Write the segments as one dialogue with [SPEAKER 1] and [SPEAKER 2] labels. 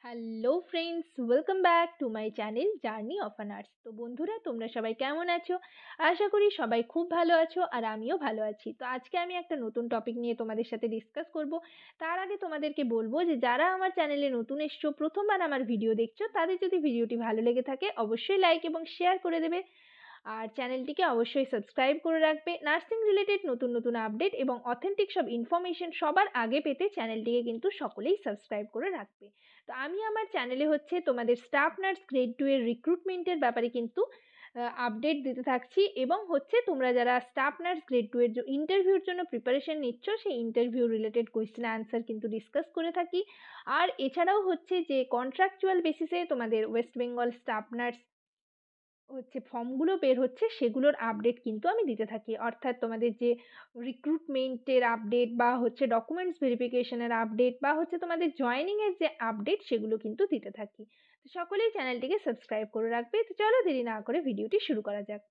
[SPEAKER 1] Hello friends, welcome back to my channel journey of a nurse. তো বন্ধুরা, তোমরা সবাই কেমন আছো? আশা করি সবাই খুব ভালো আছো আর আমিও ভালো আছি। তো আজকে আমি একটা নতুন টপিক নিয়ে তোমাদের সাথে ডিসকাস করব। তার আগে তোমাদেরকে বলবো যে যারা আমার চ্যানেলে নতুন এসছো, প্রথমবার আমার ভিডিও দেখছো, তাদের যদি ভিডিওটি ভালো লেগে থাকে অবশ্যই লাইক এবং শেয়ার করে দেবে। আর চ্যানেলটিকে অবশ্যই সাবস্ক্রাইব করে রাখবে। নার্সিং রিলেটেড নতুন নতুন আপডেট এবং অথেন্টিক সব ইনফরমেশন সবার আগে পেতে চ্যানেলটিকে কিন্তু সকলেই সাবস্ক্রাইব করে রাখবে। তো আমি আমার চ্যানেলে তোমাদের স্টাফ নার্স গ্রেড 2 এর রিক্রুটমেন্টের ব্যাপারে কিন্তু আপডেট দিতে থাকছি, এবং তোমরা যারা স্টাফ নার্স গ্রেড 2 এর ইন্টারভিউর জন্য প্রিপারেশন নিচ্ছ, সেই ইন্টারভিউ রিলেটেড কোয়েশ্চেন অ্যান্সার কিন্তু ডিসকাস করে থাকি। আর এছাড়াও যে কন্ট্রাকচুয়াল বেসিসে তোমাদের ওয়েস্ট বেঙ্গল স্টাফ নার্স ফর্মগুলো বের হচ্ছে, সেগুলোর আপডেট কিন্তু আমি দিতে থাকি। অর্থাৎ তোমাদের যে রিক্রুটমেন্টের আপডেট বা ডকুমেন্টস ভেরিফিকেশনের আপডেট বা তোমাদের জয়েনিংয়ের যে আপডেট, সেগুলো কিন্তু দিতে থাকি। তো সকলেই চ্যানেলটিকে সাবস্ক্রাইব করে রাখবে। তো চলো দেরি না করে ভিডিওটি শুরু করা যাক।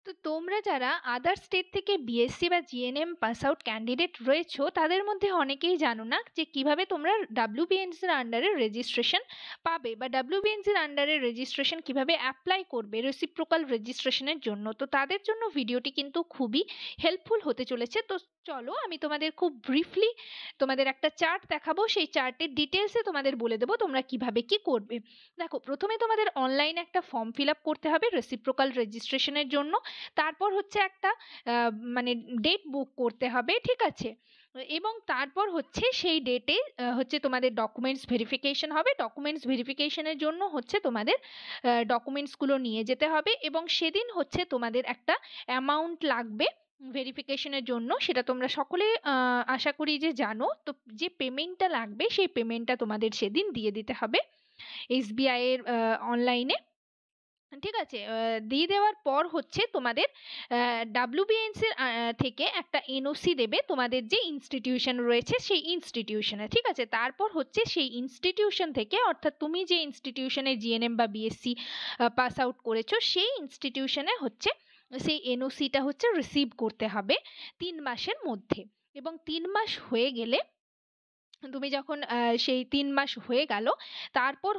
[SPEAKER 1] তো তোমরা যারা আদার স্টেট থেকে বিএসসি বা জিএনএম পাস আউট ক্যান্ডিডেট রয়েছো, তাদের মধ্যে অনেকেই জানো না যে কিভাবে তোমরা ডাব্লিউবিএনসির আন্ডারে রেজিস্ট্রেশন পাবে বা ডাব্লিউবিএনসির আন্ডারে রেজিস্ট্রেশন কিভাবে অ্যাপ্লাই করবে রেসিপ্রোকাল রেজিস্ট্রেশনের জন্য। তো তাদের জন্য ভিডিওটি কিন্তু খুবই হেল্পফুল হতে চলেছে। তো চলো আমি তোমাদের খুব ব্রিফলি তোমাদের একটা চার্ট দেখাবো, সেই চার্টের ডিটেলসে তোমাদের বলে দেবো তোমরা কিভাবে কি করবে। দেখো, প্রথমে তোমাদের অনলাইনে একটা ফর্ম ফিল আপ করতে হবে রেসিপ্রোকাল রেজিস্ট্রেশনের জন্য। তারপর একটা মানে ডেট বুক করতে হবে, ঠিক আছে? এবং তারপর সেই ডেটে তোমাদের ডকুমেন্টস ভেরিফিকেশন হবে। ডকুমেন্টস ভেরিফিকেশনের জন্য তোমাদের ডকুমেন্টসগুলো নিয়ে যেতে হবে, এবং সেদিন তোমাদের একটা অ্যামাউন্ট লাগবে ভেরিফিকেশনের জন্য। সেটা তোমরা সকলে আশা করি যে জানো। তো যে পেমেন্টটা লাগবে, সেই পেমেন্টটা তোমাদের সেদিন দিয়ে দিতে হবে এসবিআই এর অনলাইনে, ঠিক আছে? দিয়ে দেওয়ার পর তোমাদের ডাব্লিউবিএনসির থেকে একটা এনওসি দেবে তোমাদের যে ইনস্টিটিউশন রয়েছে সেই ইনস্টিটিউশনে, ঠিক আছে? তারপর সেই ইনস্টিটিউশন থেকে, অর্থাৎ তুমি যে ইনস্টিটিউশনে জিএনএম বা বিএসসি পাস আউট করেছো, সেই ইনস্টিটিউশনে সেই এনওসিটা রিসিভ করতে হবে 3 মাসের মধ্যে। এবং 3 মাস হয়ে গেলে, তুমি যখন সেই 3 মাস হয়ে গেল, তারপর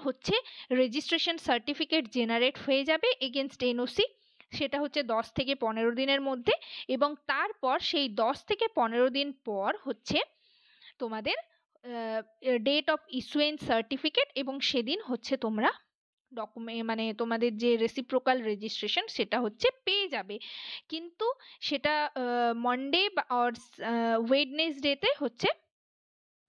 [SPEAKER 1] রেজিস্ট্রেশন সার্টিফিকেট জেনারেট হয়ে যাবে এগেনস্ট এনওসি। সেটা 10 থেকে 15 দিনের মধ্যে। এবং তারপর সেই 10 থেকে 15 দিন পর তোমাদের ডেট অফ ইস্যুয়েন্স সার্টিফিকেট, এবং সেদিন তোমরা তোমাদের যে রেসিপ্রোকাল রেজিস্ট্রেশন সেটা পেয়ে যাবে। কিন্তু সেটা মন্ডে বা ওয়েডনেসডেতে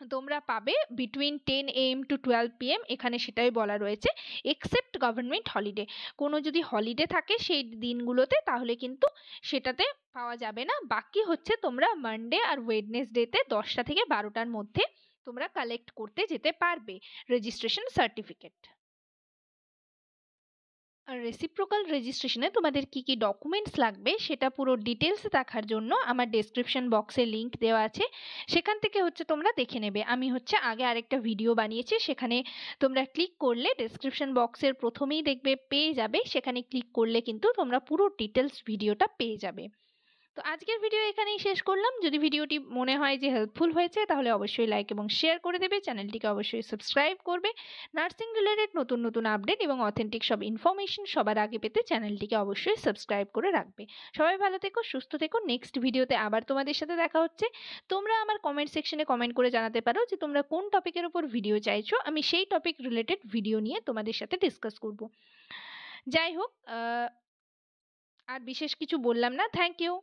[SPEAKER 1] তোমরা পাবে বিটুইন 10 AM টু 12 PM। এখানে সেটাই বলা রয়েছে, এক্সেপ্ট গভর্নমেন্ট হলিডে। কোনো যদি হলিডে থাকে সেই দিনগুলোতে, তাহলে কিন্তু সেটাতে পাওয়া যাবে না। বাকি তোমরা মানডে আর ওয়েডনেসডেতে 10টা থেকে 12টার মধ্যে তোমরা কালেক্ট করতে যেতে পারবে রেজিস্ট্রেশন সার্টিফিকেট। আর রেসিপ্রোকাল রেজিস্ট্রেশনে তোমাদের কি কি ডকুমেন্টস লাগবে সেটা পুরো ডিটেলস দেখার জন্য আমার ডেসক্রিপশন বক্সে লিংক দেওয়া আছে, সেখান থেকে তোমরা দেখে নেবে। আমি আগে আরেকটা ভিডিও বানিয়েছি, সেখানে তোমরা ক্লিক করলে ডেসক্রিপশন বক্সের প্রথমেই দেখবে পেয়ে যাবে, সেখানে ক্লিক করলে কিন্তু তোমরা পুরো ডিটেলস ভিডিওটা পেয়ে যাবে। তো আজকের ভিডিও এখানেই শেষ করলাম। যদি ভিডিওটি মনে হয় যে হেল্পফুল হয়েছে, তাহলে অবশ্যই লাইক এবং শেয়ার করে দেবে। চ্যানেলটিকে অবশ্যই সাবস্ক্রাইব করবে। নার্সিং রিলেটেড নতুন নতুন আপডেট এবং অথেন্টিক সব ইনফরমেশন সবার আগে পেতে চ্যানেলটিকে অবশ্যই সাবস্ক্রাইব করে রাখবে। সবাই ভালো থেকো, সুস্থ থেকো। নেক্সট ভিডিওতে আবার তোমাদের সাথে দেখা হচ্ছে। তোমরা আমার কমেন্ট সেকশনে কমেন্ট করে জানাতে পারো যে তোমরা কোন টপিকের উপর ভিডিও চাইছো, আমি সেই টপিক রিলেটেড ভিডিও নিয়ে তোমাদের সাথে ডিসকাস করব। যাই হোক, আর বিশেষ কিছু বললাম না। Thank you.